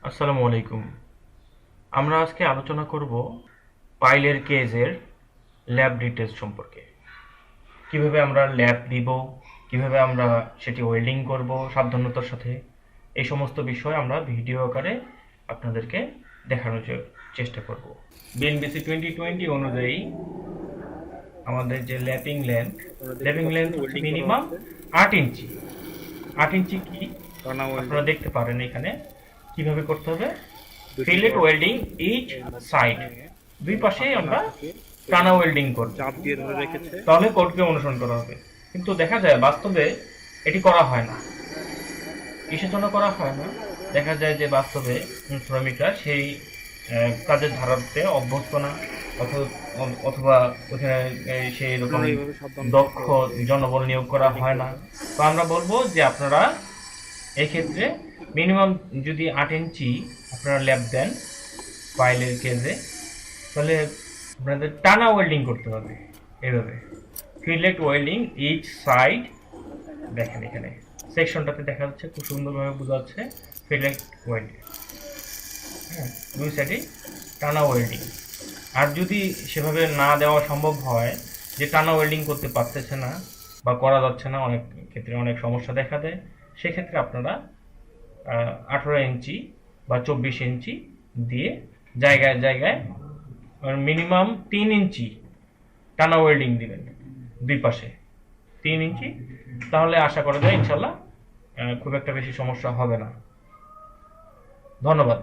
আসসালামু আলাইকুম। আমরা আজকে আলোচনা করব পাইলের কেজের ল্যাব ডিটেলস সম্পর্কে। কিভাবে আমরা ল্যাব দিব, কিভাবে আমরা সেটি ওয়েল্ডিং করব সাবধানতার সাথে, এই সমস্ত বিষয় আমরা ভিডিও আকারে আপনাদেরকে দেখানোর চেষ্টা করব। বিএনবিসি 2020 অনুযায়ী আমাদের যে ল্যাপিং লেন্থ হচ্ছে মিনিমাম 8 ইঞ্চি। 8 ইঞ্চি কি টানা আপনারা ওয়েল্ডিং দেখতে পারেন এখানে কিভাবে করতে হবে। দুটি ফিলেট রড ওয়েল্ডিং ইচ এর মধ্যে সাইড, ভেঙে দুই পাশেই ফাঁকা না আমরা থাকে টানা পর্যন্ত ওয়েল্ডিং করব, চাপ দিয়ে ধরে রেখেছে। তাহলে কোডকে অনুসরণ করা হবে। কিন্তু দেখা যায় বাস্তবে এটি করা হয় না। কিসের জন্য করা হয় না? দেখা যায় যে বাস্তবে শ্রমিকরা সেই কাজের ধারাতে অভ্যস্ত না, অথবা ওখানে সেই রকম আপনারা এইভাবে সাবধানতার দক্ষ সাথে জনবল নিয়োগ করা ওয়েল্ডিং হয় না। করবেন। তো আমরা বলবো যে আপনারা এক্ষেত্রে মিনিমাম যদি 8 ইঞ্চি আপনারা ল্যাব দেন পাইলের কেজে, তাহলে আপনাদের টানা ওয়েল্ডিং করতে হবে এভাবে। ফিলেট ওয়েল্ডিং ইচ সাইড, দেখেন এখানে সেকশনটাতে দেখা যাচ্ছে, খুব সুন্দরভাবে বোঝা যাচ্ছে ফিলেট ওয়েল্ডিং। হ্যাঁ, দুই সাইডে টানা ওয়েল্ডিং। আর যদি সেভাবে না দেওয়া সম্ভব হয়, যে টানা ওয়েল্ডিং করতে পারতেছে না বা করা যাচ্ছে না, অনেক ক্ষেত্রে অনেক সমস্যা দেখা দেয়, সেক্ষেত্রে আপনারা 18 ইঞ্চি বা 24 ইঞ্চি দিয়ে জায়গায় জায়গায় মিনিমাম 3 ইঞ্চি টানা ওয়েল্ডিং দিবেন দুই পাশে, 3 ইঞ্চি। তাহলে আশা করা যায় ইনশাল্লাহ খুব একটা বেশি সমস্যা হবে না। ধন্যবাদ।